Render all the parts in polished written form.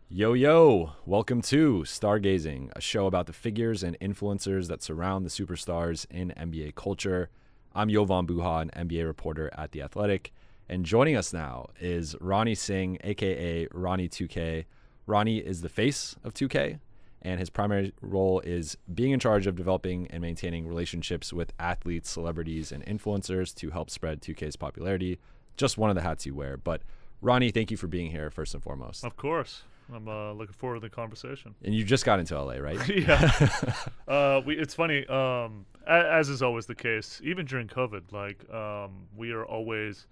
Yo, yo, welcome to Stargazing, a show about the figures and influencers that surround the superstars in NBA culture. I'm Jovan Buha, an NBA reporter at The Athletic, and joining us now is Ronnie Singh, aka Ronnie 2K. Ronnie is the face of 2K, and his primary role is being in charge of developing and maintaining relationships with athletes, celebrities, and influencers to help spread 2K's popularity. Just one of the hats you wear. But Ronnie, thank you for being here, first and foremost. Of course. I'm looking forward to the conversation. And you just got into LA, right? Yeah. It's funny, as is always the case, even during COVID, we are always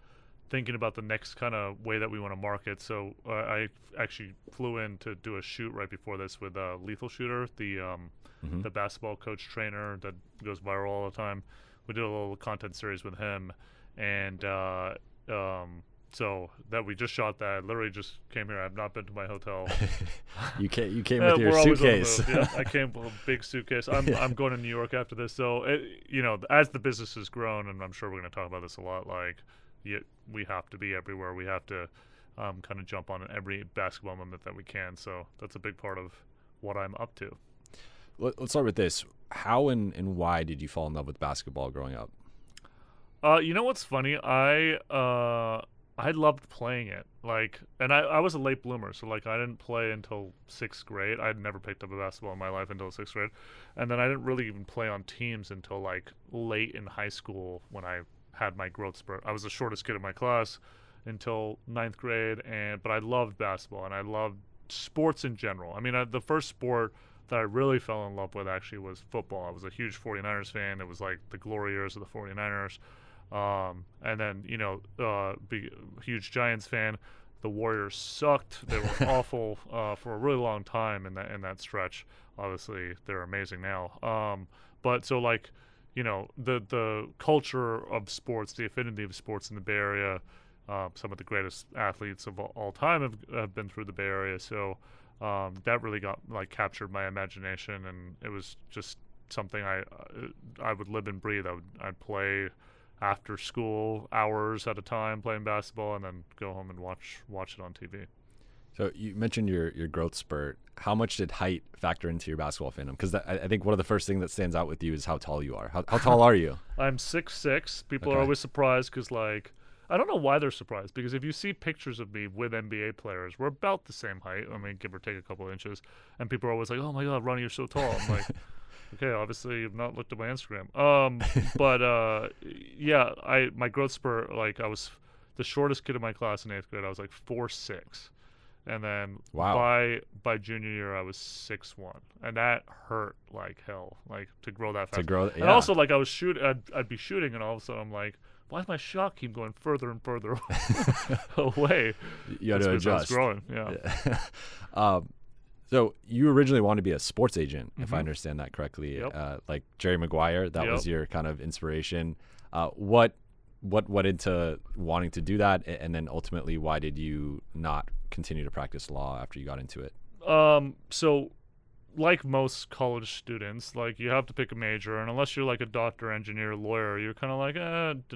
thinking about the next kind of way that we want to market. So I actually flew in to do a shoot right before this with Lethal Shooter, the basketball coach trainer that goes viral all the time. We did a little content series with him, and so that we just shot that. Literally just came here. I've not been to my hotel. You came with your suitcase. Yeah, I came with a big suitcase. I'm going to New York after this. So as the business has grown, and I'm sure we're going to talk about this a lot. We have to be everywhere. We have to kind of jump on every basketball moment that we can. So that's a big part of what I'm up to. Let's start with this. How and why did you fall in love with basketball growing up? You know what's funny? I loved playing it. And I was a late bloomer, so I didn't play until 6th grade. I had never picked up a basketball in my life until 6th grade. And then I didn't really even play on teams until late in high school when I had my growth spurt. I was the shortest kid in my class until 9th grade, but I loved basketball and I loved sports in general. I mean, the first sport that I really fell in love with actually was football. I was a huge 49ers fan. It was like the glory years of the 49ers. And then, be a huge Giants fan. The Warriors sucked. They were awful for a really long time in that stretch. Obviously, they're amazing now. But so the culture of sports, the affinity of sports in the Bay Area, some of the greatest athletes of all time have been through the Bay Area. So that really got captured my imagination, and it was just something I would live and breathe. I'd play after school hours at a time playing basketball, and then go home and watch it on TV. So you mentioned your growth spurt. How much did height factor into your basketball fandom? Because I think one of the first things that stands out with you is how tall you are. How tall are you? I'm 6'6". People are always surprised because I don't know why they're surprised, because if you see pictures of me with NBA players, we're about the same height. I mean, give or take a couple of inches. And people are always like, "Oh my God, Ronnie, you're so tall." I'm like, okay, obviously you've not looked at my Instagram. My growth spurt, I was the shortest kid in my class in 8th grade. I was 4'6", and then by junior year I was 6'1", and that hurt like hell, to grow that fast. And also I was I'd be shooting, and all of a sudden I'm like, why does my shot keep going further and further away? You had to adjust. I was growing, yeah. So you originally wanted to be a sports agent, if I understand that correctly. Yep. Like Jerry Maguire, that was your kind of inspiration. What went into wanting to do that, and then ultimately, why did you not continue to practice law after you got into it? So like most college students, you have to pick a major, and unless you're a doctor, engineer, lawyer, you're kind of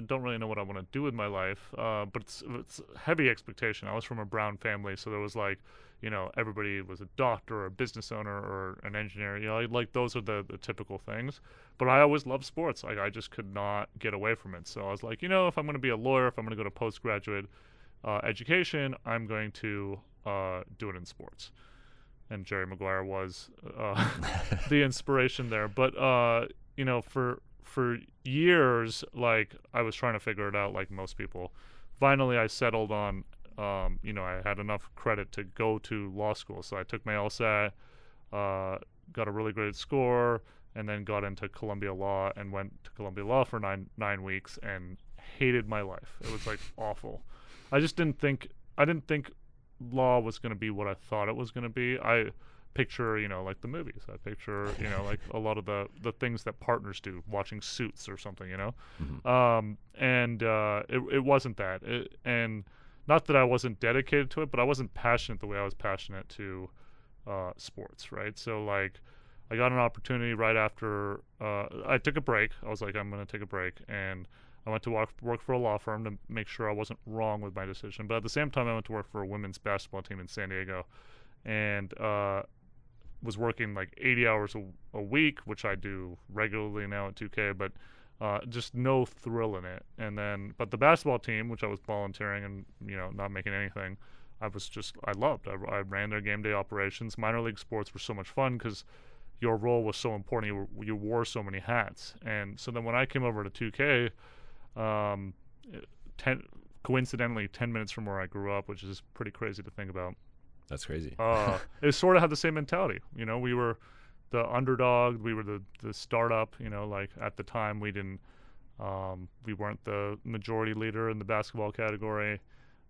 don't really know what I want to do with my life. But it's heavy expectation. I was from a Brown family, so there was everybody was a doctor or a business owner or an engineer. Those are the typical things. But I always loved sports. I just could not get away from it. So I was if I'm going to be a lawyer, if I'm going to go to postgraduate education, I'm going to do it in sports. And Jerry Maguire was the inspiration there. But for years, I was trying to figure it out, like most people. Finally, I settled on. I had enough credit to go to law school, so I took my LSAT, got a really great score, and then got into Columbia Law and went to Columbia Law for nine weeks and hated my life. It was awful. I didn't think law was going to be what I thought it was going to be. I picture, the movies. I picture, a lot of the things that partners do, watching Suits or something, It wasn't that. And not that I wasn't dedicated to it, but I wasn't passionate the way I was passionate to sports, right? So, I got an opportunity right after I took a break. I was I'm going to take a break, and I went to work for a law firm to make sure I wasn't wrong with my decision. But at the same time, I went to work for a women's basketball team in San Diego. and was working like 80 hours a week, which I do regularly now at 2K, but just no thrill in it. And then, but the basketball team, which I was volunteering and, not making anything, I loved. I ran their game day operations. Minor league sports were so much fun because your role was so important. You wore so many hats. And so then when I came over to 2K, coincidentally 10 minutes from where I grew up, which is pretty crazy to think about. That's crazy. It sort of had the same mentality. We were the underdog. We were the startup. Like at the time we weren't the majority leader in the basketball category,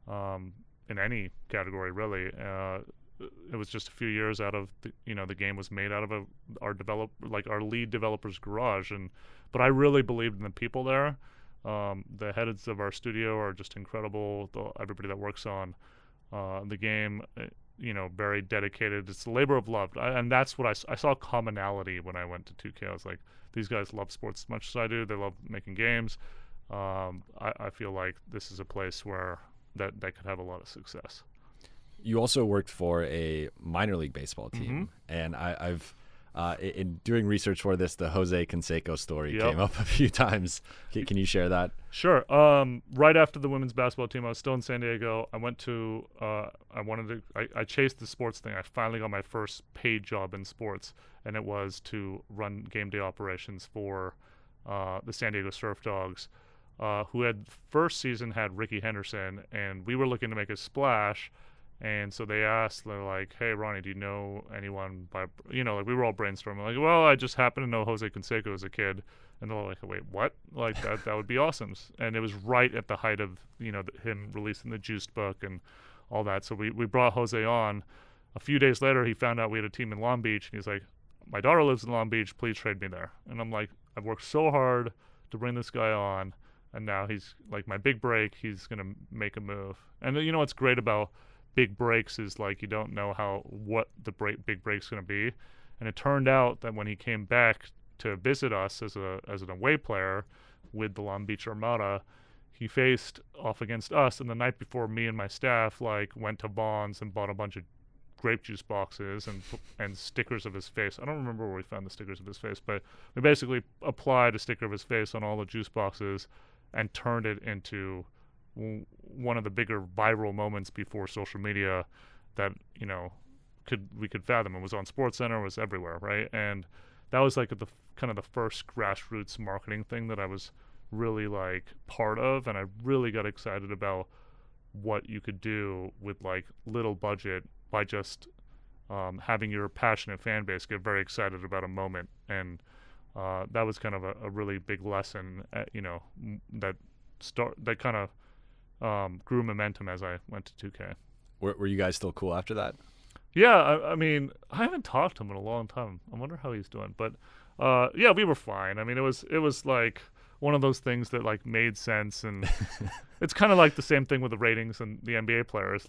in any category really. It was just a few years out of the game was made out of our lead developer's garage, but I really believed in the people there. The heads of our studio are just incredible. Everybody that works on the game, very dedicated. It's a labor of love, and that's what I saw commonality when I went to 2K. I was like, these guys love sports as much as I do. They love making games. I feel like this is a place where that could have a lot of success. You also worked for a minor league baseball team, and I've in doing research for this, the Jose Canseco story came up a few times. Can you share that? Sure. Right after the women's basketball team, I was still in San Diego. I went to I chased the sports thing. I finally got my first paid job in sports, and it was to run game day operations for the San Diego Surf Dogs, who had first season had Ricky Henderson, and we were looking to make a splash. And so they're like, hey, Ronnie, do you know anyone we were all brainstorming. Like, well, I just happen to know Jose Canseco as a kid. And they're like, wait, what? Like, that would be awesome. And it was right at the height of, him releasing the Juiced book and all that. So we brought Jose on. A few days later, he found out we had a team in Long Beach. And he's like, my daughter lives in Long Beach. Please trade me there. And I'm like, I've worked so hard to bring this guy on. And now he's like my big break. He's going to make a move. And what's great about big breaks is like you don't know what the big break's going to be. And it turned out that when he came back to visit us as an away player with the Long Beach Armada, he faced off against us. And the night before, me and my staff went to Vons and bought a bunch of grape juice boxes and stickers of his face. I don't remember where we found the stickers of his face, but we basically applied a sticker of his face on all the juice boxes and turned it into one of the bigger viral moments before social media that we could fathom. It was on SportsCenter, it was everywhere, right? And that was like the kind of the first grassroots marketing thing that I was really part of, and I really got excited about what you could do with little budget by just having your passionate fan base get very excited about a moment. And that was kind of a really big lesson, that kind of grew momentum as I went to 2K. Were you guys still cool after that? Yeah, I mean, I haven't talked to him in a long time. I wonder how he's doing. But yeah, we were fine. I mean, it was like one of those things that made sense, and it's kind of like the same thing with the ratings and the NBA players.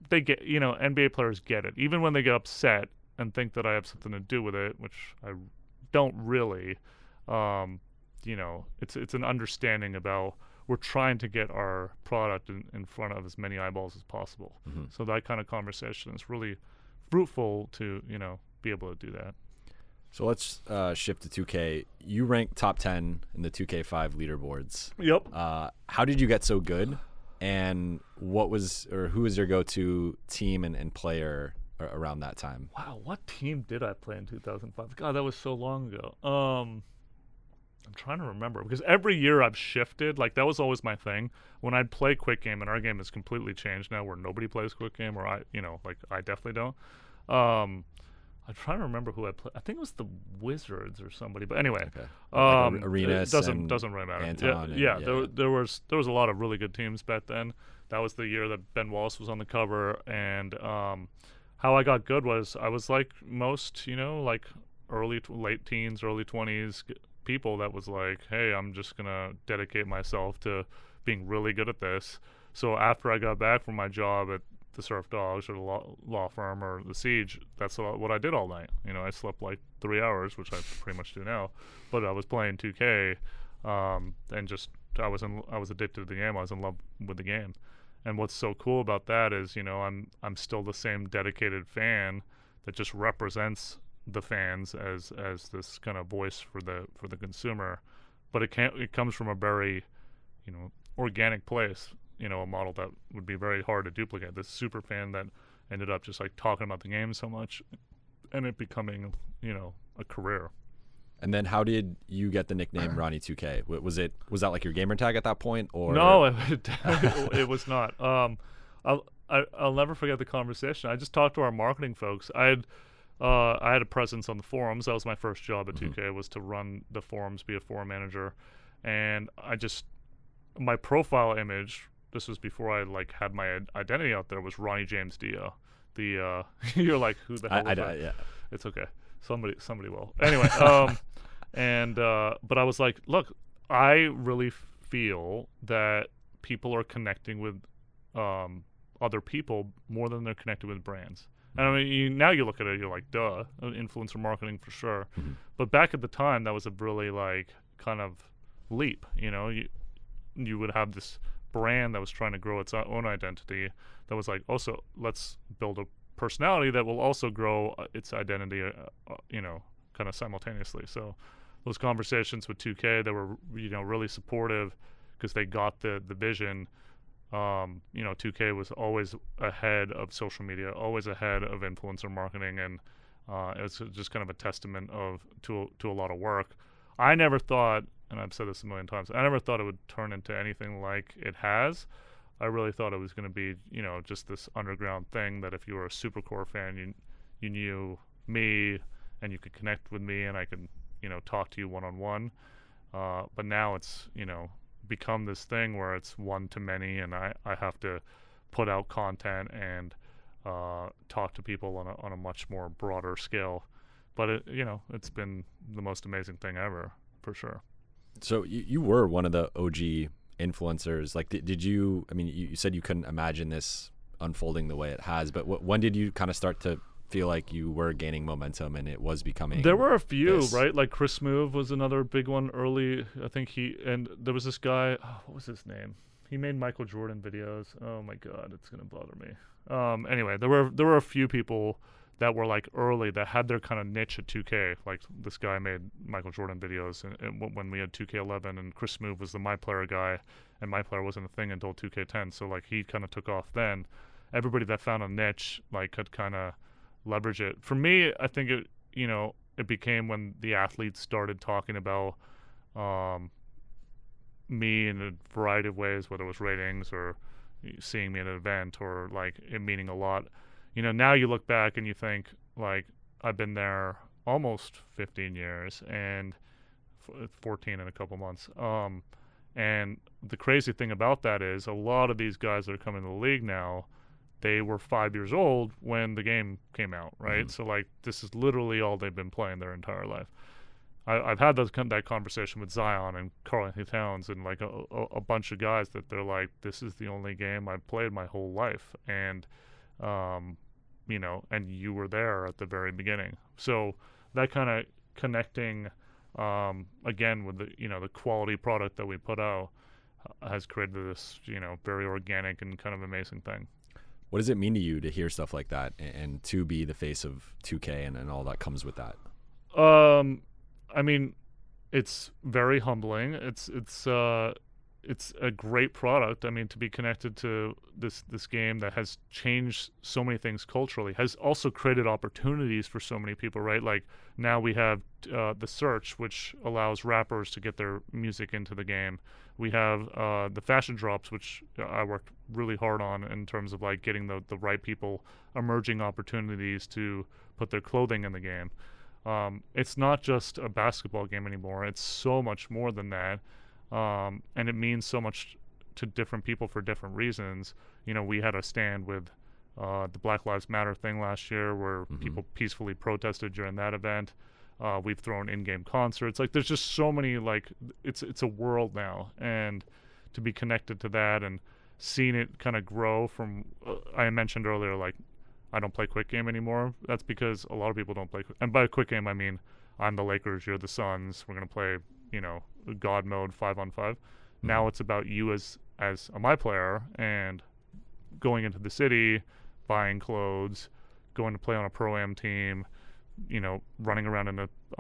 They get, NBA players get it, even when they get upset and think that I have something to do with it, which I don't really. It's an understanding about. We're trying to get our product in front of as many eyeballs as possible. Mm-hmm. So that kind of conversation is really fruitful to, be able to do that. So let's shift to 2K. You ranked top 10 in the 2K5 leaderboards. Yep. How did you get so good? And who was your go-to team and player around that time? Wow, what team did I play in 2005? God, that was so long ago. I'm trying to remember because every year I've shifted. That was always my thing. When I'd play quick game, and our game has completely changed now, where nobody plays quick game, or I definitely don't. I'm trying to remember who I played. I think it was the Wizards or somebody. But anyway, okay. Arenas doesn't really matter. Anton there was a lot of really good teams back then. That was the year that Ben Wallace was on the cover, and how I got good was I was like most, late teens, early 20s. People that was like, hey, I'm just gonna dedicate myself to being really good at this. So after I got back from my job at the Surf Dogs or the law firm or the Siege, that's what I did all night. I slept 3 hours, which I pretty much do now, but I was playing 2K, and just I was addicted to the game. I was in love with the game, And what's so cool about that is, I'm still the same dedicated fan that just represents the fans as this kind of voice for the consumer, but it comes from a very, organic place, a model that would be very hard to duplicate. This super fan that ended up just like talking about the game so much, and it becoming, a career. And then how did you get the nickname Ronnie 2K? Was that like your gamer tag at that point, or no? It was not. I'll never forget the conversation. I just talked to our marketing folks. I had a presence on the forums. That was my first job at 2K, was to run the forums, be a forum manager, and my profile image. This was before I like had my identity out there. Was Ronnie James Dio. You're like, who the hell? Yeah. It's okay. Somebody will. Anyway, but I was like, look, I really feel that people are connecting with other people more than they're connected with brands. And I mean, now you look at it, you're like, duh, influencer marketing for sure. But back at the time, that was a really like kind of leap. You would have this brand that was trying to grow its own identity. That was like, also, let's build a personality that will also grow its identity, kind of simultaneously. So those conversations with 2K, they were, really supportive because they got the vision. 2K was always ahead of social media, always ahead of influencer marketing, and it's just kind of a testament to a lot of work. I never thought, and I've said this a million times, I never thought it would turn into anything like it has. I really thought it was going to be, just this underground thing that if you were a Supercore fan, you knew me and you could connect with me and I could, talk to you one-on-one. But now it's, become this thing where it's one to many, and I have to put out content and talk to people on a much more broader scale. But it's been the most amazing thing ever, for sure. So you were one of the OG influencers. Like, did you? I mean, you said you couldn't imagine this unfolding the way it has, but when did you kind of start to feel like you were gaining momentum and it was becoming? There were a few, right? Like Chris Move was another big one early. I think and there was this guy. What was his name? He made Michael Jordan videos. Oh my God, it's gonna bother me. Anyway, there were a few people that were like early that had their kind of niche at 2K. Like this guy made Michael Jordan videos and when we had 2K11, and Chris Move was the My Player guy, and My Player wasn't a thing until 2K10. So like he kind of took off then. Everybody that found a niche like could kind of leverage it. For me, I think it became when the athletes started talking about me in a variety of ways, whether it was ratings or seeing me at an event or like it meaning a lot. Now you look back and you think like I've been there almost 15 years and 14 in a couple months. And the crazy thing about that is a lot of these guys that are coming to the league now, they were 5 years old when the game came out, right? So like this is literally all they've been playing their entire life. I've had that conversation with Zion and Karl-Anthony Towns and like a bunch of guys that they're like, this is the only game I've played my whole life, and and you were there at the very beginning. So that kind of connecting again with the quality product that we put out has created this very organic and kind of amazing thing. What does it mean to you to hear stuff like that and to be the face of 2K and all that comes with that? I mean, it's very humbling. It's a great product. I mean, to be connected to this game that has changed so many things culturally, has also created opportunities for so many people, right? Like now we have the search, which allows rappers to get their music into the game. We have the fashion drops, which I worked really hard on in terms of like getting the right people, emerging opportunities to put their clothing in the game. It's not just a basketball game anymore. It's so much more than that. And it means so much to different people for different reasons. We had a stand with the Black Lives Matter thing last year where people peacefully protested during that event. We've thrown in-game concerts. Like there's just so many, like it's a world now, and to be connected to that and seeing it kind of grow from I mentioned earlier, like I don't play quick game anymore. That's because a lot of people don't play and by quick game I mean I'm the Lakers, you're the Suns, we're gonna play God mode 5-on-5. Now it's about you as a My Player and going into the city, buying clothes, going to play on a pro-am team, running around on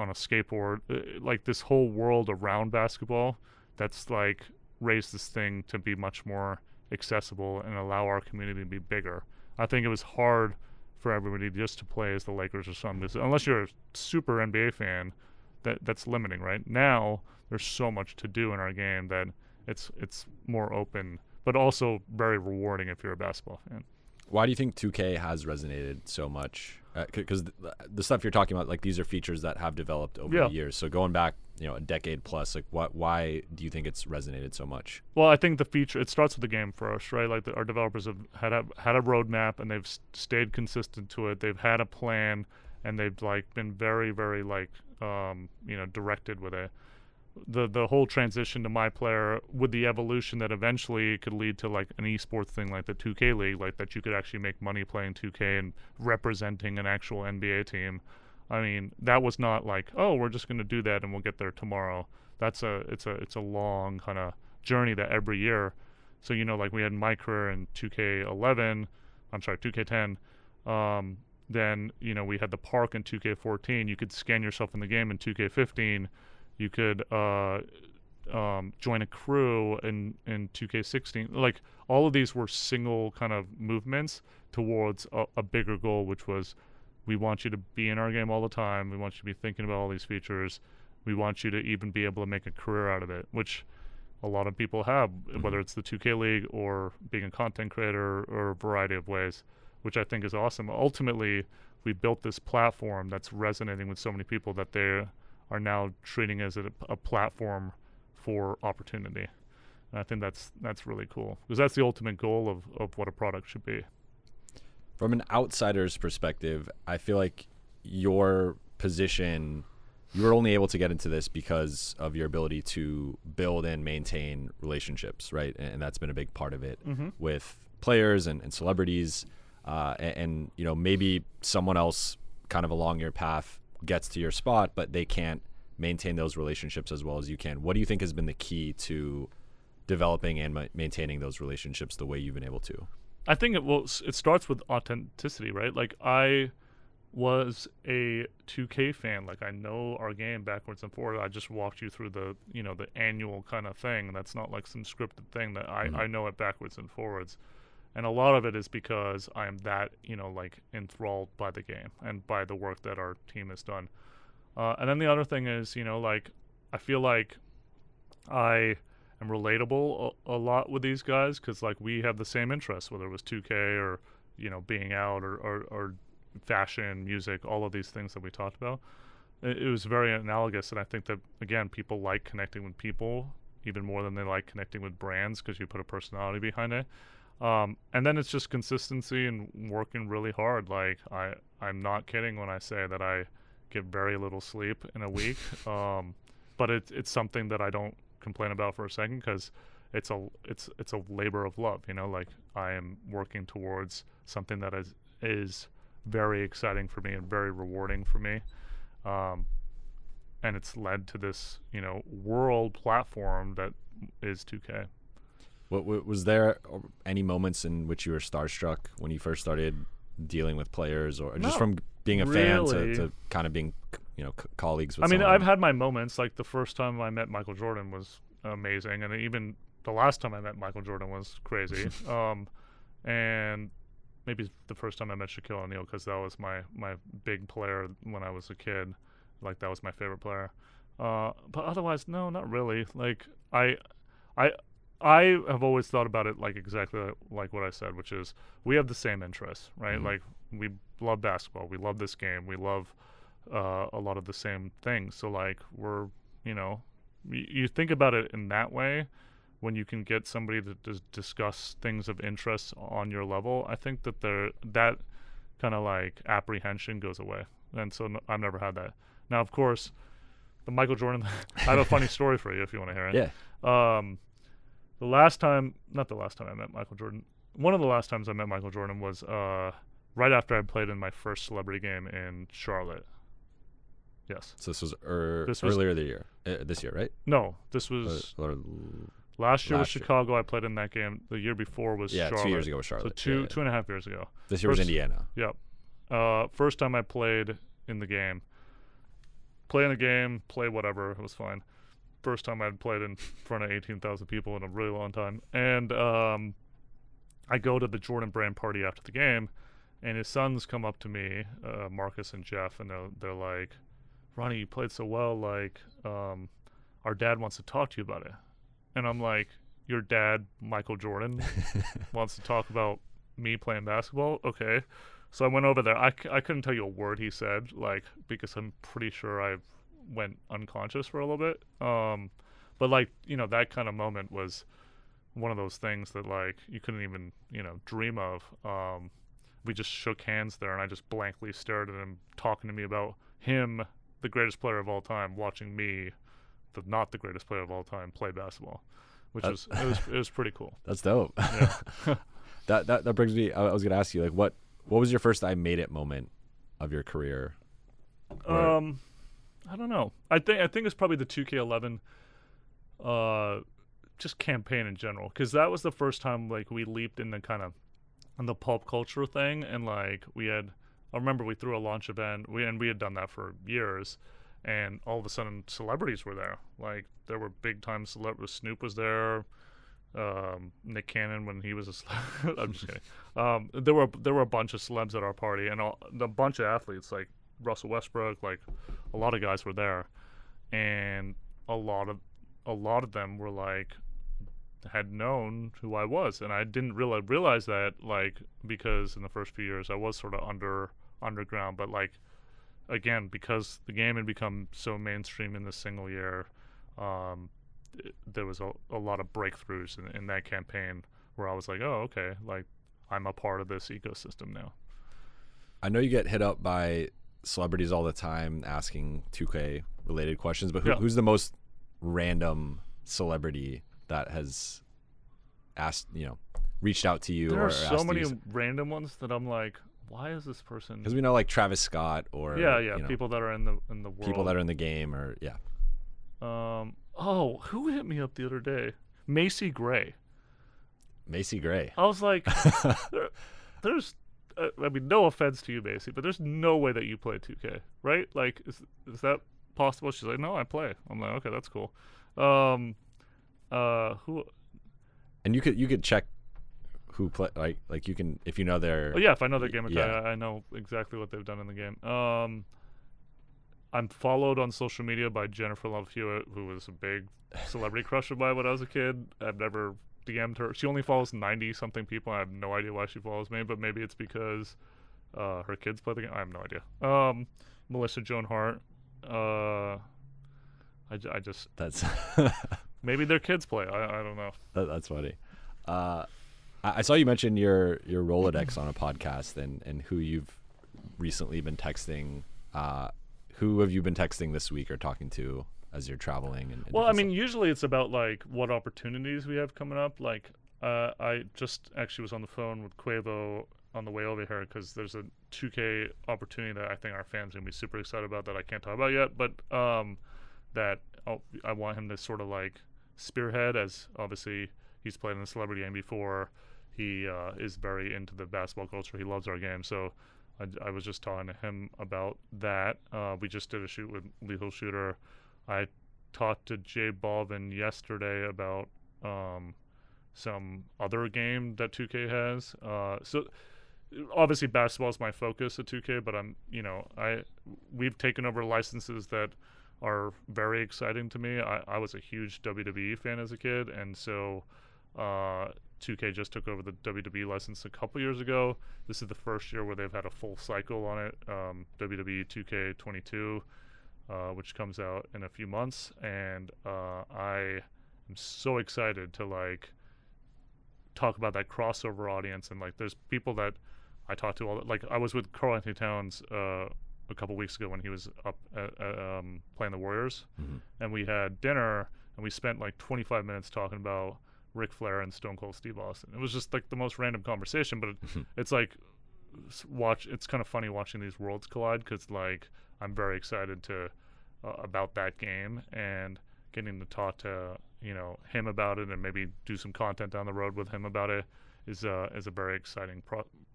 a skateboard, like this whole world around basketball that's like raised this thing to be much more accessible and allow our community to be bigger. I think it was hard for everybody just to play as the Lakers or something. Unless you're a super NBA fan, that's limiting, right? Now there's so much to do in our game that it's more open, but also very rewarding if you're a basketball fan. Why do you think 2K has resonated so much? Because the stuff you're talking about, like these are features that have developed over the years. So going back, a decade plus, like why do you think it's resonated so much? Well, I think it starts with the game first, right? Like our developers have had a roadmap and they've stayed consistent to it. They've had a plan and they've like been very, very like directed with it. The whole transition to my player with the evolution that eventually could lead to like an esports thing like the 2K League, like that you could actually make money playing 2K and representing an actual NBA team. I mean, that was not like, oh, we're just going to do that and we'll get there tomorrow. It's a long kind of journey that every year. So like we had my career in 2K10. Then we had the park in 2K14. You could scan yourself in the game in 2K15. You could join a crew in 2K16. Like all of these were single kind of movements towards a bigger goal, which was we want you to be in our game all the time. We want you to be thinking about all these features. We want you to even be able to make a career out of it, which a lot of people have, whether it's the 2K League or being a content creator or a variety of ways, which I think is awesome. Ultimately, we built this platform that's resonating with so many people that they are now treating as a platform for opportunity. And I think that's really cool because that's the ultimate goal of what a product should be. From an outsider's perspective, I feel like your position, you were only able to get into this because of your ability to build and maintain relationships, right? And that's been a big part of it with players and celebrities. And maybe someone else kind of along your path gets to your spot, but they can't maintain those relationships as well as you can. What do you think has been the key to developing and maintaining those relationships the way you've been able to? I think it starts with authenticity, right? Like I was a 2K fan. Like I know our game backwards and forward. I just walked you through the the annual kind of thing. That's not like some scripted thing that I know it backwards and forwards. And a lot of it is because I am that, like enthralled by the game and by the work that our team has done. And then the other thing is, like I feel like I am relatable a lot with these guys because like we have the same interests, whether it was 2K or, being out or fashion, music, all of these things that we talked about. It was very analogous. And I think that, again, people like connecting with people even more than they like connecting with brands because you put a personality behind it. And then it's just consistency and working really hard. Like I'm not kidding when I say that I get very little sleep in a week. But it's something that I don't complain about for a second because it's a labor of love. Like I am working towards something that is very exciting for me and very rewarding for me. And it's led to this, world platform that is 2K. Was there any moments in which you were starstruck when you first started dealing with players, or just from being a fan to kind of being, colleagues with someone? I've had my moments. Like the first time I met Michael Jordan was amazing, and even the last time I met Michael Jordan was crazy. And maybe the first time I met Shaquille O'Neal because that was my big player when I was a kid. Like that was my favorite player. But otherwise, no, not really. Like I have always thought about it like exactly like what I said, which is we have the same interests, right? Like we love basketball, we love this game, we love a lot of the same things. So like we're, you think about it in that way when you can get somebody to discuss things of interest on your level. I think that that kind of like apprehension goes away, and so I've never had that. Now, of course, the Michael Jordan. I have a funny story for you if you want to hear it. Yeah. Not the last time I met Michael Jordan. One of the last times I met Michael Jordan was right after I played in my first celebrity game in Charlotte. Yes. So this was earlier this year, right? No, this was Last year was Last year. Chicago. I played in that game. The year before was Charlotte. 2 years ago was Charlotte. So 2.5 years ago. This year was First- Indiana. Yep. First time I played in the game. Play in the game, play whatever. It was fine. First time I'd played in front of 18,000 people in a really long time. And I go to the Jordan Brand party after the game, and his sons come up to me, Marcus and Jeff, and they're like, Ronnie, you played so well. Like, our dad wants to talk to you about it. And I'm like, your dad, Michael Jordan, wants to talk about me playing basketball? Okay. So I went over there. I couldn't tell you a word he said, like, because I'm pretty sure I went unconscious for a little bit. But, like, you know, that kind of moment was one of those things that, like, you couldn't even, you know, dream of. We just shook hands there, and I just blankly stared at him, talking to me about him, the greatest player of all time, watching me, not the greatest player of all time, play basketball, which it was pretty cool. That's dope. Yeah. that brings me. I was gonna ask you, like, what was your first I made it moment of your career? I don't know. I think it's probably the 2K11 just campaign in general, because that was the first time, like, we leaped in the kind of on the pulp culture thing, and, like, I remember we threw a launch event, we had done that for years, and all of a sudden celebrities were there. Like, there were big time celebrities. Snoop was there, Nick Cannon when he was a I'm just kidding. There were a bunch of celebs at our party, and a bunch of athletes, like Russell Westbrook, like a lot of guys were there, and a lot of them were like had known who I was, and I didn't realize that, like, because in the first few years I was sort of underground, but, like, again, because the game had become so mainstream in this single year, there was a lot of breakthroughs in that campaign where I was like, oh, okay, like, I'm a part of this ecosystem now. I know you get hit up by celebrities all the time asking 2K related questions, but who's the most random celebrity that has asked, you know, reached out to you? There or are so many you? random ones that I'm like, why is this person? Because we know, like, Travis Scott or yeah, you know, people that are in the world, people that are in the game, or who hit me up the other day? Macy Gray. Macy Gray. I was like, there's I mean, no offense to you, Macy, but there's no way that you play 2K, right? Like, is that possible? She's like, no, I play. I'm like, okay, that's cool. Who? And you could check who play, like you can, if you know their. Oh yeah, if I know their game, yeah. I know exactly what they've done in the game. I'm followed on social media by Jennifer Love Hewitt, who was a big celebrity crush of mine when I was a kid. I've never DM'd her. She only follows 90-something people. I have no idea why she follows me, but maybe it's because her kids play the game. I have no idea. Melissa Joan Hart. I just That's maybe their kids play. I don't know. that's funny. I saw you mention your Rolodex on a podcast and who you've recently been texting. Who have you been texting this week or talking to as you're traveling? And well, I mean, usually it's about, like, what opportunities we have coming up. Like, I just actually was on the phone with Quavo on the way over here because there's a 2K opportunity that I think our fans are going to be super excited about that I can't talk about yet, but that I want him to sort of, like, spearhead, as obviously he's played in the celebrity game before. He is very into the basketball culture. He loves our game. So I was just talking to him about that. We just did a shoot with Lethal Shooter. I talked to Jay Balvin yesterday about some other game that 2K has. So obviously basketball is my focus at 2K, but we've taken over licenses that are very exciting to me. I was a huge WWE fan as a kid, and so 2K just took over the WWE license a couple years ago. This is the first year where they've had a full cycle on it. WWE 2K22, which comes out in a few months, and I am so excited to, like, talk about that crossover audience. And, like, there's people that I talk to like, I was with Karl Anthony Towns a couple weeks ago when he was up at, playing the Warriors, and we had dinner, and we spent like 25 minutes talking about Ric Flair and Stone Cold Steve Austin. It was just like the most random conversation, but it's like it's kind of funny watching these worlds collide, because, like, I'm very excited to about that game, and getting to talk to him about it and maybe do some content down the road with him about it is a very exciting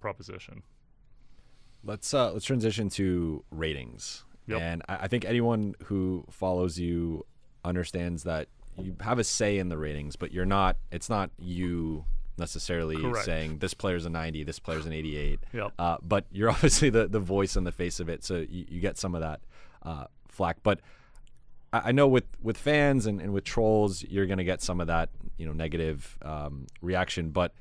proposition. Let's transition to ratings. Yep. And I think anyone who follows you understands that you have a say in the ratings, but it's not you necessarily Correct. saying this player's a 90, this player's an 88. Yep. But you're obviously the voice and the face of it, so you get some of that flack. But I know with fans and with trolls, you're going to get some of that negative reaction. But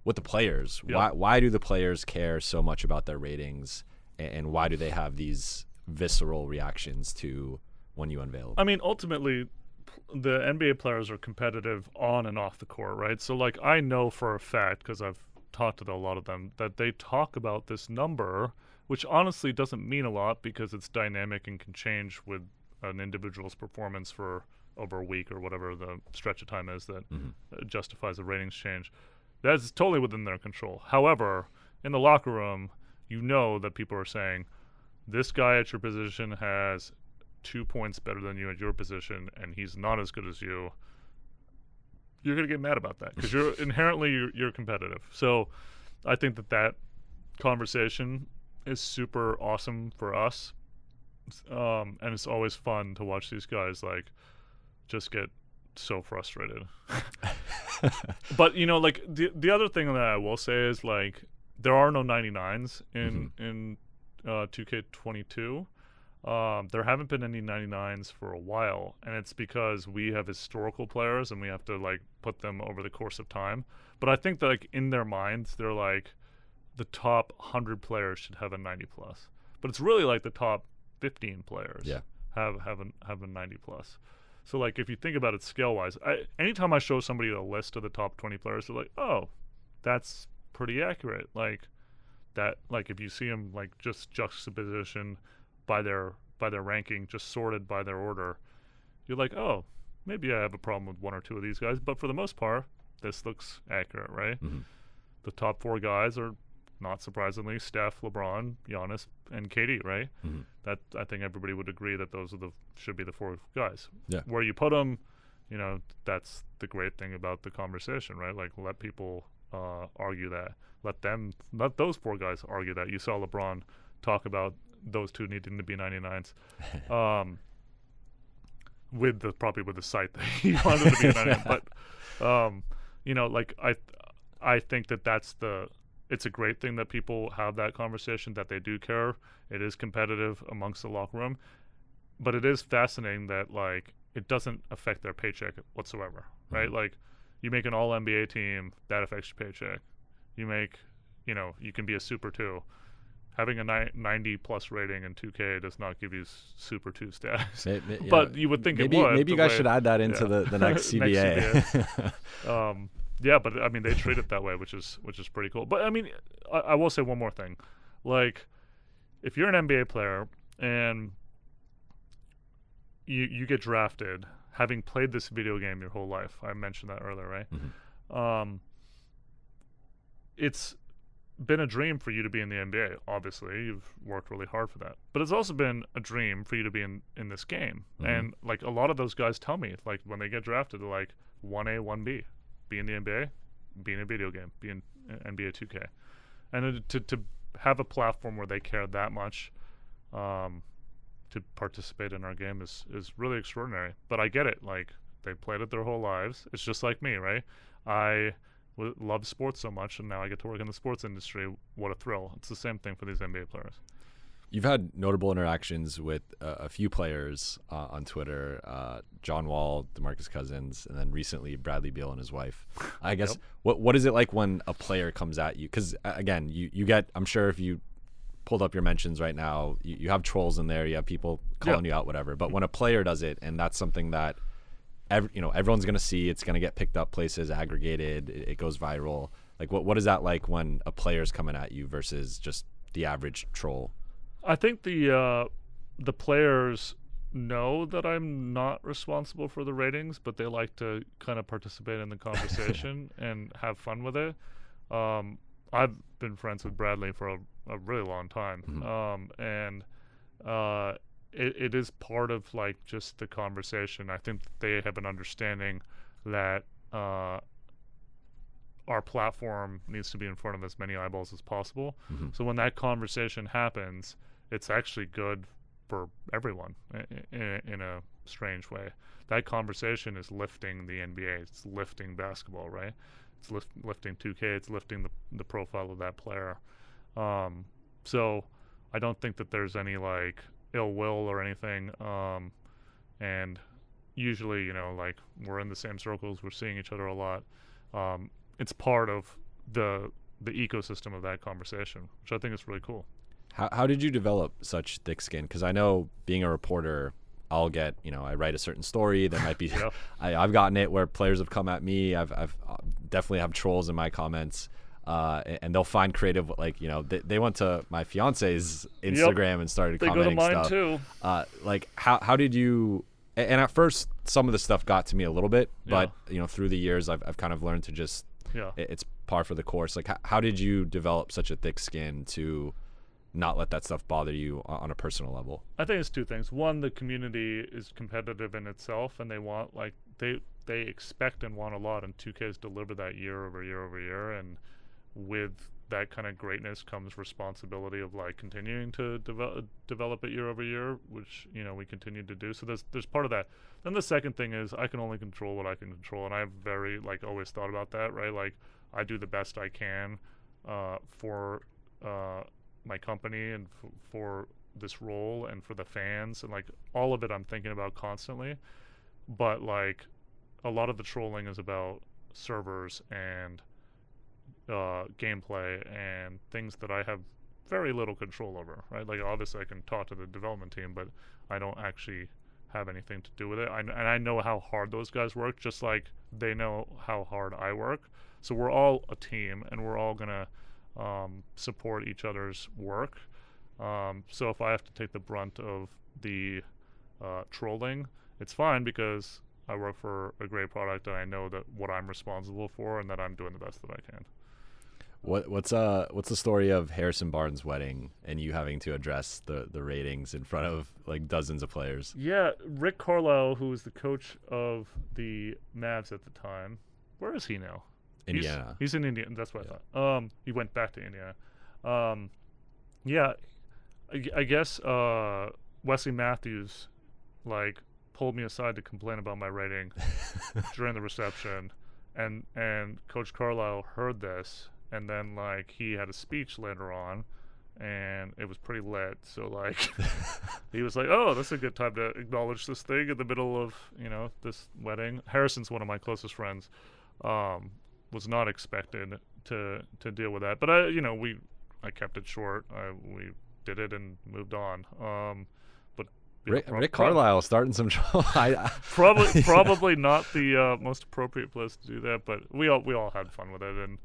with the players, Yep. why do the players care so much about their ratings, and why do they have these visceral reactions to when you unveil them? I mean, ultimately, the NBA players are competitive on and off the court, right? So, like, I know for a fact, because I've talked to a lot of them, that they talk about this number, which honestly doesn't mean a lot because it's dynamic and can change with an individual's performance for over a week or whatever the stretch of time is that justifies a ratings change. That's totally within their control. However, in the locker room, you know that people are saying, this guy at your position has 2 points better than you at your position, and he's not as good as you. You're going to get mad about that because you're inherently you're competitive. So I think that conversation is super awesome for us. And it's always fun to watch these guys like just get so frustrated. But like the other thing that I will say is like there are no 99s in 2K22. There haven't been any 99s for a while, and it's because we have historical players and we have to like put them over the course of time. But I think that like in their minds they're like the top 100 players should have a 90 plus, but it's really like the top 15 players have a 90 plus. So like if you think about it scale wise, anytime I show somebody a list of the top 20 players, they're like, oh, that's pretty accurate. Like that, like if you see them like just juxtaposition by their ranking, just sorted by their order, you're like, oh, maybe I have a problem with one or two of these guys, but for the most part, this looks accurate, right? The top 4 guys are, not surprisingly, Steph, LeBron, Giannis, and KD, right? That I think everybody would agree that those are should be the 4 guys. Yeah. Where you put them, that's the great thing about the conversation, right? Like let people argue that. Let those 4 guys argue that. You saw LeBron talk about those 2 needing to be 99s. Probably with the site that he wanted to be a 99. But like I think that's it's a great thing that people have that conversation, that they do care. It is competitive amongst the locker room, but it is fascinating that like it doesn't affect their paycheck whatsoever, right? Like you make an all NBA team, that affects your paycheck. You make, you can be a Super 2. Having a 90 plus rating in 2K does not give you Super 2 status. But you would think it would. Maybe you guys should add that into the next CBA. Next CBA. Yeah, but I mean they treat it that way, which is pretty cool. But I mean, I will say one more thing. Like, if you're an NBA player and you get drafted, having played this video game your whole life, I mentioned that earlier, right? It's been a dream for you to be in the NBA. Obviously, you've worked really hard for that. But it's also been a dream for you to be in this game. And like a lot of those guys tell me, like when they get drafted, they're like 1A, 1B. Be in the NBA, be in a video game, be in NBA 2K. And to have a platform where they care that much to participate in our game is really extraordinary. But I get it. Like, they played it their whole lives. It's just like me, right? I love sports so much, and now I get to work in the sports industry. What a thrill. It's the same thing for these NBA players. You've had notable interactions with a few players on Twitter, John Wall, DeMarcus Cousins, and then recently Bradley Beal and his wife. I guess, what is it like when a player comes at you? Because, again, you get, I'm sure if you pulled up your mentions right now, you have trolls in there, you have people calling you out, whatever. But when a player does it, and that's something that everyone's going to see, it's going to get picked up places, aggregated, it goes viral. Like, what is that like when a player's coming at you versus just the average troll? I think the players know that I'm not responsible for the ratings, but they like to kind of participate in the conversation and have fun with it. I've been friends with Bradley for a really long time, and it is part of like just the conversation. I think they have an understanding that our platform needs to be in front of as many eyeballs as possible. So when that conversation happens, it's actually good for everyone in a strange way. That conversation is lifting the NBA. It's lifting basketball, right? It's lifting 2K. It's lifting the profile of that player. So I don't think that there's any like ill will or anything. And usually, you know, like we're in the same circles. We're seeing each other a lot. It's part of the ecosystem of that conversation, which I think is really cool. How did you develop such thick skin? Because I know being a reporter, I'll get, you know, I write a certain story. There might be, Yep. I've gotten it where players have come at me. I've definitely have trolls in my comments, and they'll find creative, like, you know, they went to my fiance's Instagram and started commenting stuff. They go stuff. to mine too. Like, how did you? And at first, some of the stuff got to me a little bit, but you know, through the years, I've kind of learned to just, it's par for the course. Like, how did you develop such a thick skin to not let that stuff bother you on a personal level? I think it's two things. One, the community is competitive in itself, and they want, like, they expect and want a lot, and 2K's delivered that year over year over year, and with that kind of greatness comes responsibility of like continuing to develop it year over year, which, you know, we continue to do. So there's part of that. Then the second thing is I can only control what I can control, and I've very like always thought about that, right? Like I do the best I can for my company and for this role and for the fans, and like all of it I'm thinking about constantly. But like a lot of the trolling is about servers and gameplay and things that I have very little control over, right? Like obviously I can talk to the development team, but I don't actually have anything to do with it. And I know how hard those guys work, just like they know how hard I work. So we're all a team, and we're all gonna support each other's work. So if I have to take the brunt of the trolling, it's fine because I work for a great product, and I know that what I'm responsible for, and that I'm doing the best that I can. What's the story of Harrison Barnes' wedding and you having to address the ratings in front of like dozens of players? Yeah, Rick Carlisle, who was the coach of the Mavs at the time, where is he now? Indiana. He's in Indiana. That's what I thought. He went back to Indiana. Yeah, I guess Wesley Matthews like pulled me aside to complain about my rating during the reception, and Coach Carlisle heard this. And then, like, he had a speech later on, and it was pretty lit. So, like, he was like, oh, that's a good time to acknowledge this thing in the middle of, you know, this wedding. Harrison's one of my closest friends. Was not expected to deal with that. But, I kept it short. We did it and moved on. But Rick Carlisle starting some trouble. Probably not the most appropriate place to do that, but we all had fun with it, and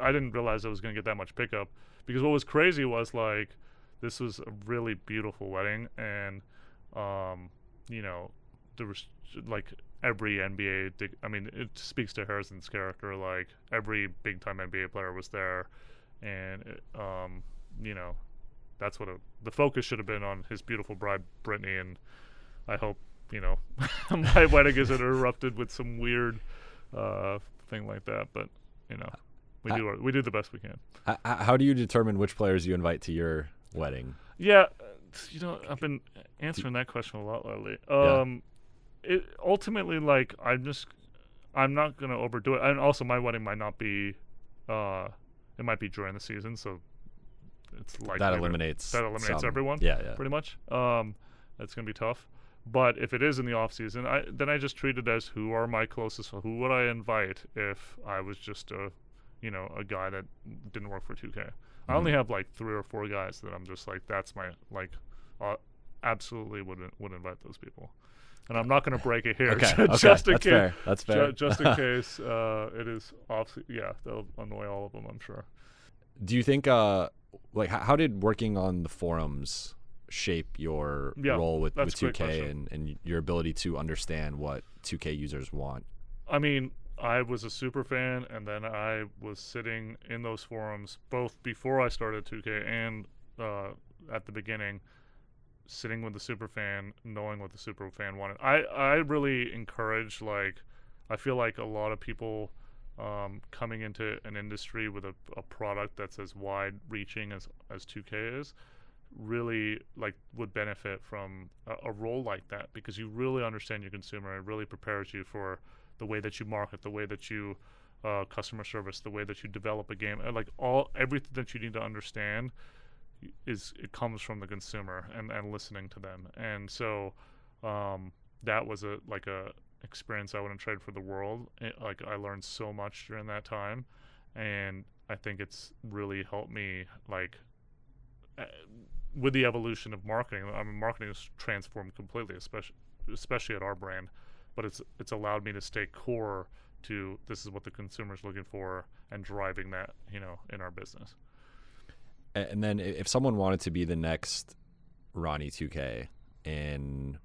I didn't realize I was going to get that much pickup, because what was crazy was like this was a really beautiful wedding, and there was like every NBA it speaks to Harrison's character, like every big time NBA player was there, and that's what the focus should have been on his beautiful bride Brittany, and I hope my wedding isn't interrupted with some weird thing like that, but we do the best we can. How do you determine which players you invite to your wedding? Yeah, I've been answering that question a lot lately. It ultimately, like, I'm not gonna overdo it, and also my wedding might not be, it might be during the season, so it's like that eliminates everyone. Yeah, pretty much. That's gonna be tough. But if it is in the off season, then I just treat it as who are my closest. Who would I invite if I was just a guy that didn't work for 2K? Mm-hmm. I only have like 3 or 4 guys that I'm just like, that's my absolutely would invite those people. And I'm not going to break it here. Okay, just in that's case. fair. That's fair. Just in case it is off. Yeah, they'll annoy all of them, I'm sure. Do you think how did working on the forums shape your role with 2K and your ability to understand what 2K users want? I mean, I was a super fan, and then I was sitting in those forums both before I started 2K and at the beginning, sitting with the super fan, knowing what the super fan wanted. I really encourage, like, I feel like a lot of people coming into an industry with a product that's as wide reaching as 2K is, really like would benefit from a role like that, because you really understand your consumer. It really prepares you for the way that you market, the way that you customer service, the way that you develop a game, like everything that you need to understand it comes from the consumer and listening to them. And so that was a experience I wouldn't trade for the world. Like, I learned so much during that time, and I think it's really helped me, like, with the evolution of marketing. I mean, marketing has transformed completely, especially at our brand, but it's allowed me to stay core to this is what the consumer's looking for and driving that, in our business. And then if someone wanted to be the next Ronnie 2K in,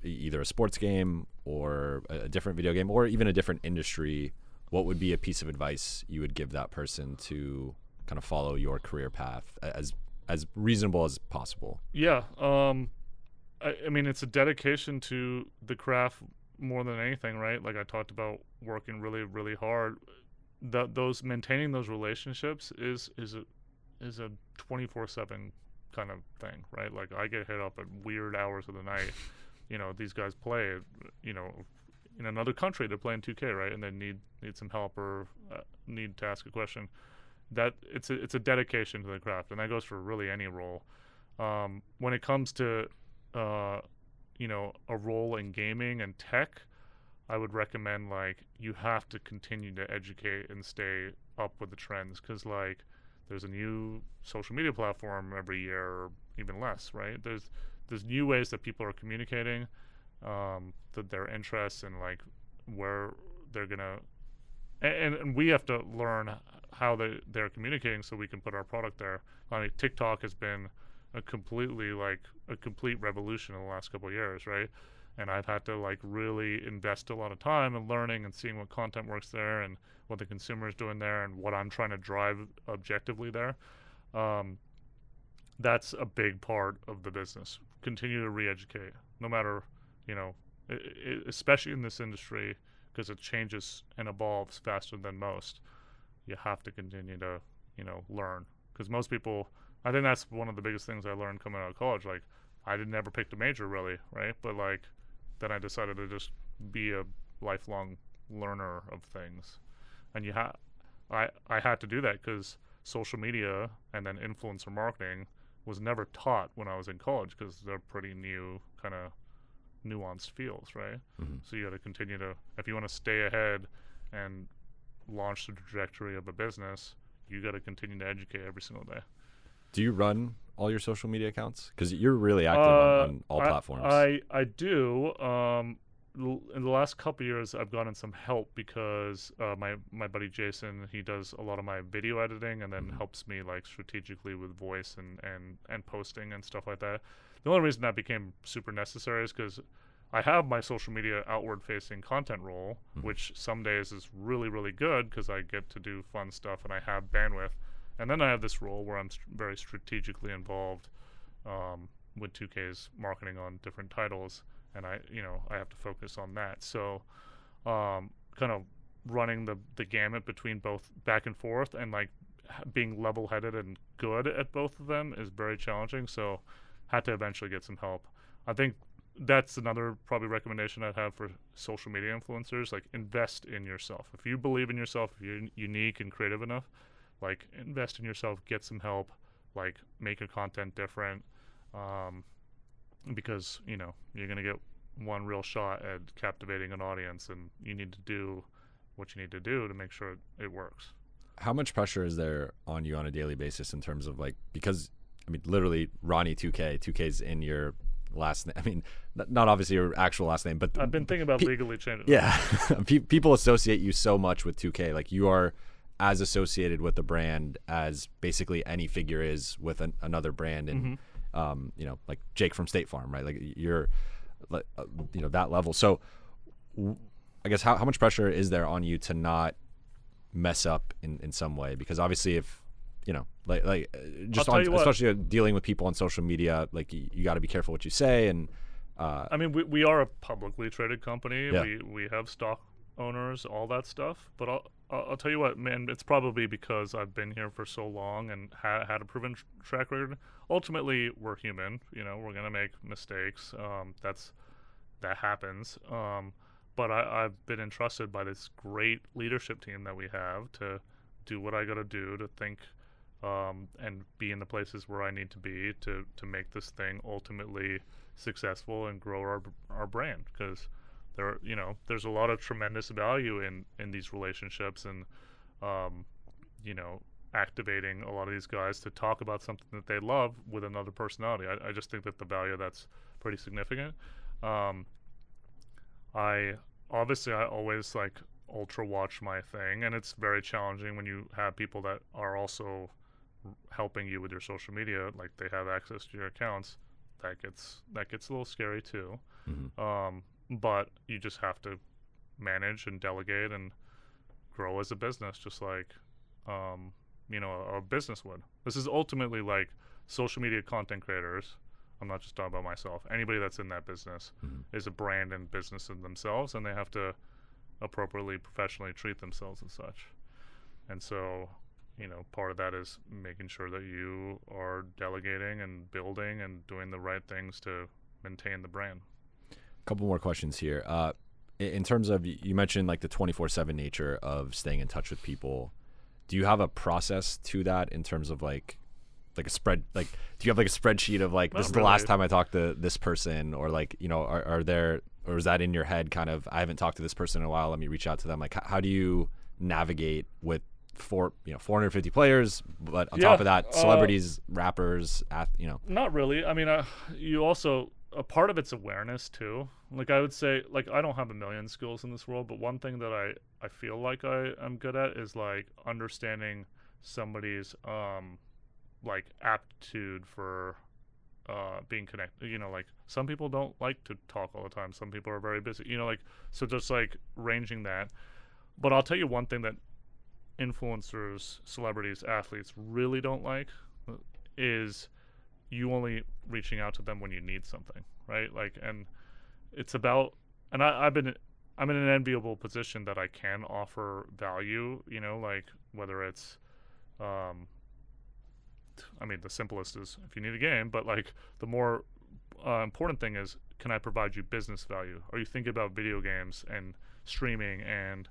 either a sports game or a different video game or even a different industry, what would be a piece of advice you would give that person to kind of follow your career path as reasonable as possible? Yeah. I mean, it's a dedication to the craft more than anything, right? Like I talked about, working really, really hard. Maintaining those relationships is a 24/7 kind of thing, right? Like, I get hit up at weird hours of the night. These guys play, in another country, they're playing 2K, right? And they need some help or need to ask a question. That it's a dedication to the craft, and that goes for really any role. When it comes to a role in gaming and tech, I would recommend, like, you have to continue to educate and stay up with the trends, because, like, there's a new social media platform every year, or even less, right? There's new ways that people are communicating, that their interests and, like, where they're gonna, and we have to learn how they're communicating so we can put our product there. I mean, TikTok has been a complete revolution in the last couple of years, right? And I've had to, like, really invest a lot of time in learning and seeing what content works there and what the consumer is doing there and what I'm trying to drive objectively there. That's a big part of the business. Continue to re-educate, no matter, especially in this industry, because it changes and evolves faster than most. You have to continue to, learn, because most people, I think that's one of the biggest things I learned coming out of college. Like, I never picked a major, really, right? But, like, then I decided to just be a lifelong learner of things. And I had to do that because social media and then influencer marketing was never taught when I was in college, because they're pretty new, kind of nuanced fields, right? Mm-hmm. So you got to continue to, if you want to stay ahead and launch the trajectory of a business, you got to continue to educate every single day. Do you run all your social media accounts? Because you're really active on all platforms. I do. In the last couple of years, I've gotten some help because my buddy Jason, he does a lot of my video editing and then helps me, like, strategically with voice and posting and stuff like that. The only reason that became super necessary is because I have my social media outward-facing content role, which some days is really, really good because I get to do fun stuff and I have bandwidth. And then I have this role where I'm very strategically involved with 2K's marketing on different titles, and I have to focus on that. So kind of running the gamut between both back and forth and, like, being level-headed and good at both of them is very challenging. So had to eventually get some help. I think that's another probably recommendation I'd have for social media influencers. Like, invest in yourself. If you believe in yourself, if you're unique and creative enough, like, invest in yourself, get some help, like, make your content different, because, you're going to get one real shot at captivating an audience, and you need to do what you need to do to make sure it works. How much pressure is there on you on a daily basis in terms of, like, because, I mean, literally Ronnie 2K's in your last name. I mean, not obviously your actual last name, but I've been thinking about legally changing it. Yeah. People associate you so much with 2K. Like, you are as associated with the brand as basically any figure is with another brand, and like Jake from State Farm, right? Like, you're that level. So I guess how much pressure is there on you to not mess up in some way? Because obviously if just tell you what. especially dealing with people on social media, like you got to be careful what you say. And I mean, we are a publicly traded company. Yeah. We have stock owners, all that stuff. But I'll tell you what, man. It's probably because I've been here for so long and had a proven track record. Ultimately, we're human. We're gonna make mistakes. That happens. But I've been entrusted by this great leadership team that we have to do what I got to do to think and be in the places where I need to be to make this thing ultimately successful and grow our brand, because there's a lot of tremendous value in these relationships and activating a lot of these guys to talk about something that they love with another personality. I just think that the value of that's pretty significant. I always like ultra watch my thing, and it's very challenging when you have people that are also helping you with your social media, like they have access to your accounts. That gets a little scary too. But you just have to manage and delegate and grow as a business, just like a business would. This is ultimately like social media content creators. I'm not just talking about myself. Anybody that's in that business is a brand and business in themselves, and they have to appropriately, professionally treat themselves as such. And so, part of that is making sure that you are delegating and building and doing the right things to maintain the brand. A couple more questions here. In terms of, you mentioned like the 24/7 nature of staying in touch with people. Do you have a process to that in terms of like a spread? Like, do you have like a spreadsheet of like, this is the last time I talked to this person, or like, are there, or is that in your head kind of, I haven't talked to this person in a while, let me reach out to them? Like, how do you navigate with 450 players, but on top of that, celebrities, rappers, Not really. I mean, you also, a part of it's awareness too. Like, I would say, like, I don't have a million skills in this world, but one thing that I feel like I'm good at is like understanding somebody's like aptitude for being connected. Like some people don't like to talk all the time, some people are very busy, like, so just like ranging that. But I'll tell you one thing that influencers, celebrities, athletes really don't like is you only reaching out to them when you need something, right? Like, and it's about, and I'm in an enviable position that I can offer value, like whether it's I mean, the simplest is if you need a game, but like the more important thing is, can I provide you business value? Are you thinking about video games and streaming and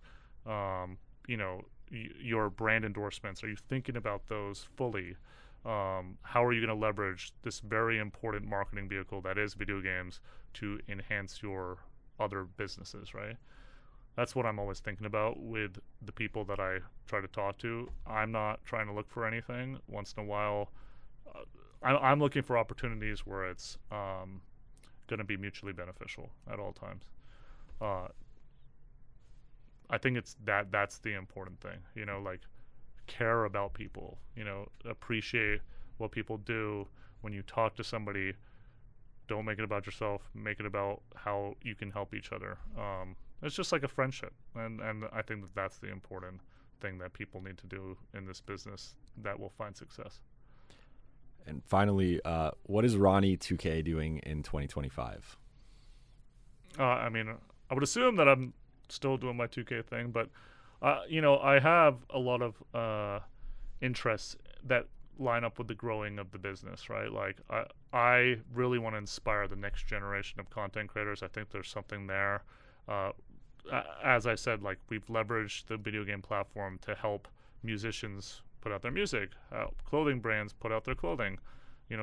your brand endorsements? Are you thinking about those fully? How are you going to leverage this very important marketing vehicle that is video games to enhance your other businesses, right? That's what I'm always thinking about with the people that I try to talk to. I'm not trying to look for anything. Once in a while, I'm looking for opportunities where it's going to be mutually beneficial at all times. I think it's that's the important thing, like care about people, appreciate what people do. When you talk to somebody, don't make it about yourself, make it about how you can help each other. It's just like a friendship, and I think that's the important thing that people need to do in this business that will find success. And finally, what is Ronnie 2K doing in 2025? I mean, I would assume that I'm still doing my 2K thing, but I have a lot of interests that line up with the growing of the business, right? Like I really want to inspire the next generation of content creators. I think there's something there. As I said, like, we've leveraged the video game platform to help musicians put out their music, clothing brands put out their clothing,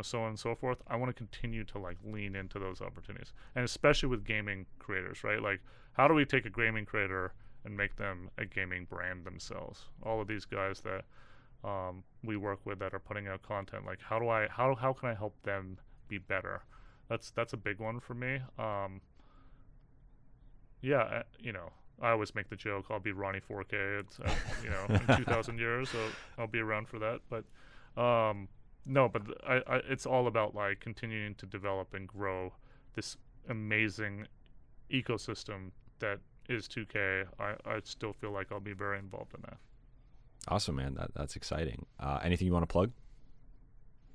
so on and so forth. I want to continue to like lean into those opportunities, and especially with gaming creators, right? Like, how do we take a gaming creator and make them a gaming brand themselves? All of these guys that we work with that are putting out content, like, how can I help them be better? That's a big one for me. Yeah, I always make the joke, I'll be Ronnie 4K. It's in 2,000 years, so I'll be around for that. But no, but it's all about like continuing to develop and grow this amazing ecosystem that is 2K. I still feel like I'll be very involved in that. Awesome, man. That's exciting. Anything you want to plug?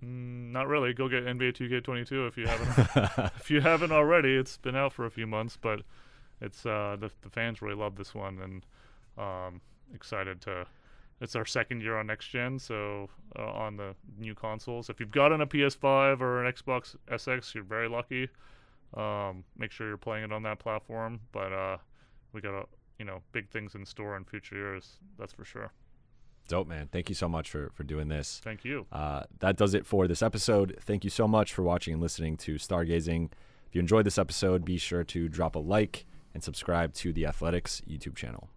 Not really. Go get NBA 2K22 if you haven't. If you haven't already, it's been out for a few months, but it's the fans really love this one, and excited to. It's our second year on next gen, so on the new consoles. If you've gotten a PS5 or an Xbox SX, you're very lucky. Make sure you're playing it on that platform. But we got big things in store in future years. That's for sure. Dope, man. Thank you so much for doing this. Thank you. That does it for this episode. Thank you so much for watching and listening to Stargazing. If you enjoyed this episode, be sure to drop a like and subscribe to the Athletics YouTube channel.